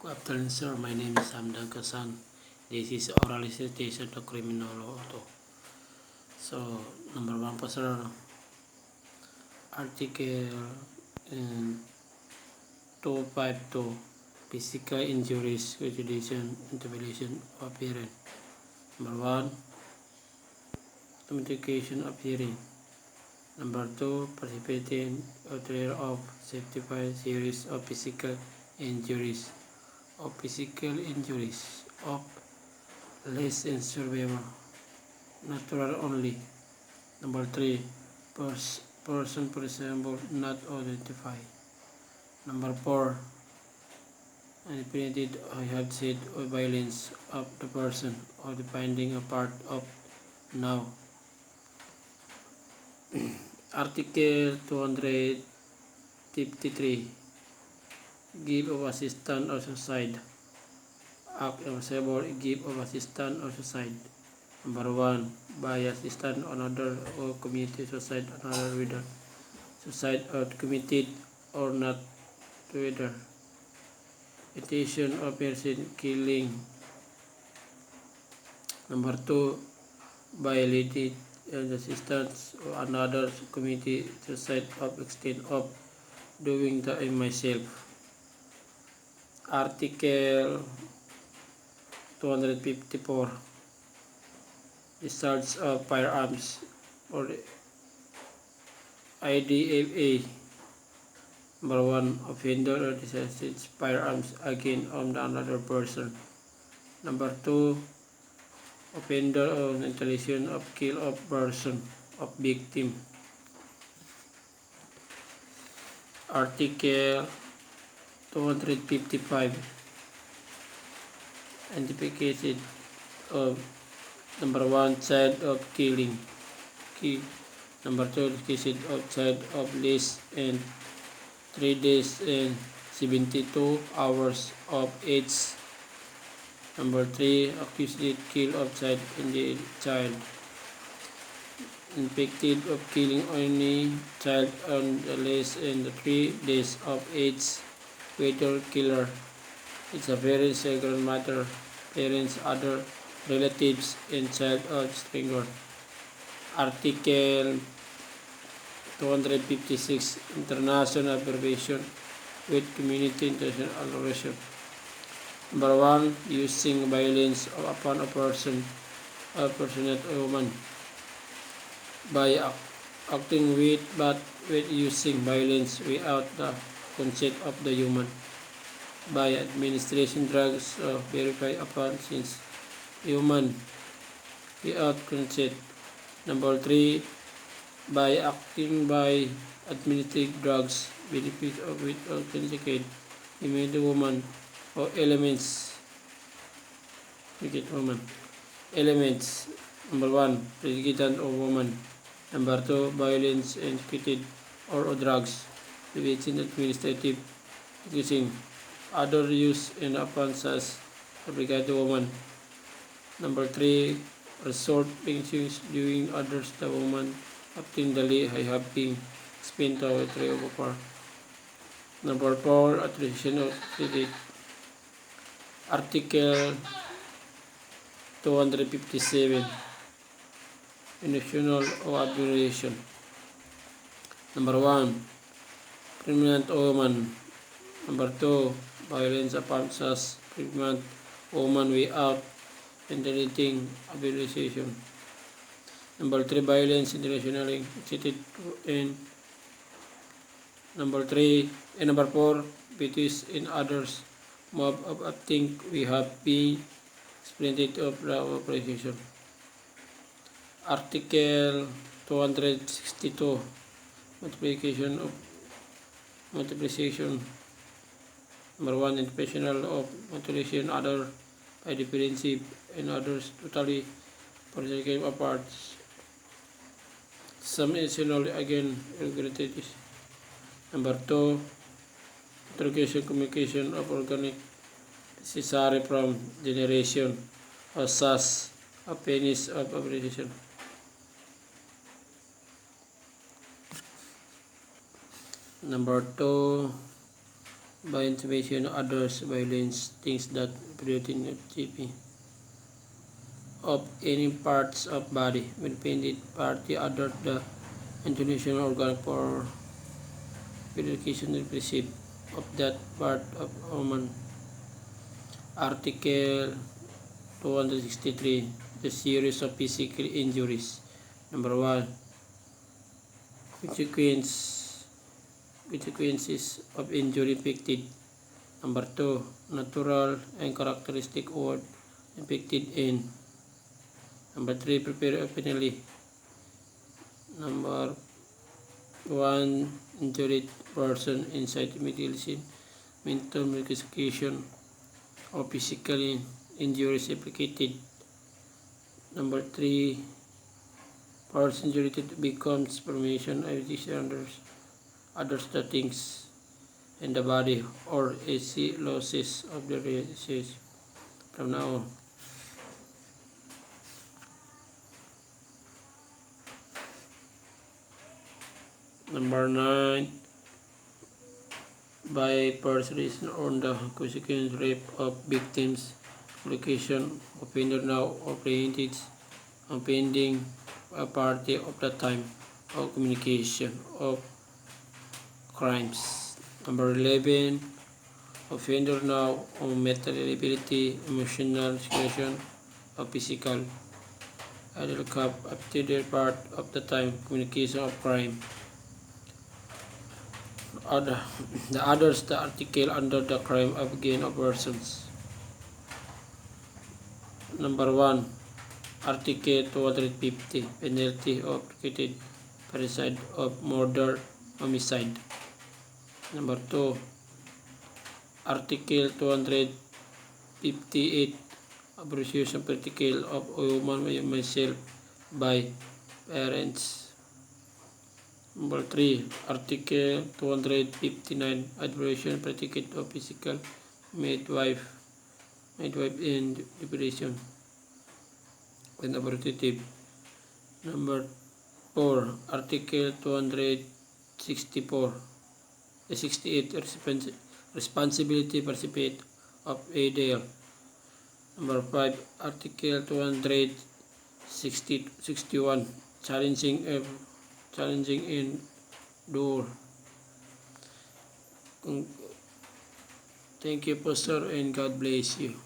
Good afternoon, sir. My name is Hamdan Kasan. This is oral recitation of criminal law. So, number one po, sir. Article 252, physical injuries, mutilation, intimidation of hearing. Number one, communication of hearing. Number two, participating or trail of certified series of physical injuries of less insurable, natural only. Number three, person presentable not identified. Number four, unprecedented hardship or violence of the person or the finding a part of now. Article 253, give of assistance or suicide. Act responsible, give of assistance or suicide. Number one, by assistance another or committed suicide another whether suicide or committed or not whether intention of person killing. Number two, by leading and assistance or another committed suicide of extent of doing that in myself. Article 254, discharge of firearms or IDFA. Number one, offender or discharges firearms against another person. Number two, offender or intention of kill of person of victim. Article 255, identification of number one, child of killing. Number two, identification of child of less and 3 days and 72 hours of age. Number 3, accused kill of child in the child. Infected of killing any child on the less than 3 days of age. Whether killer is a parent, a grandmother, parents, other relatives, and child of stranger. Article 256, international abbreviation with community international relation. Number one, using violence upon a person, a person, a woman, by acting with but with using violence without the consent of the human, by administration drugs verified upon since human without consent. Number three, by acting by administering drugs benefit of with authenticate immediate woman or elements elements. Number one, president of woman. Number two, violence and or drugs prevention administrative using other use and offenses regard to woman. Number three, resort pensions doing others the woman obtain the I have been spent over 3/4. Number 4, attribution of credit. Article 257, national or abbreviation. Number 1, pregnant woman. Number 2, violence upon such pregnant woman without intending abbreviation. Number 3, violence internationally instituted in. Number 4, between in others mob of acting we have been splendid of the operation. Article 262, multiplication. Number 1, intentional of multiplication other by the principle and others totally particular apart. Some additional again regretted. Number 2, introduction communication of organic necessary from generation or such a penis of abbreviation. Number 2, by intimidation of others, violence, things that preventing GP of any parts of body when offended party other the intonation organ for verification receipt of that part of human. Article 263, the series of physical injuries. Number 1, consequences of injury inflicted. Number 2, natural and characteristic word inflicted in. Number 3, prepare penalty. Number 1, injured person inside medication, mental medication, or physical injuries implicated. Number 3, person injured becomes formation of other things in the body or AC losses of the resources from now on. Number 9, by persuasion on the consequence rape of victims, location, offender now or prevented, offending a party of the time of communication of crimes. Number 11, offender now on mental ability, emotional situation, or physical. Idle cup after their part of the time communication of crime. The others, the article under the crime of gain of persons. Number 1, Article 250, penalty of executed parricide of murder, homicide. Number 2, Article 258, abuse of particle of human myself by parents. Number 3, Article 259, admiration predicate of physical midwife in deprivation and abortive. Number 4, Article 268, responsibility participate of ADL. Number 5, Article 261, challenging in door. Thank you, Pastor, and God bless you.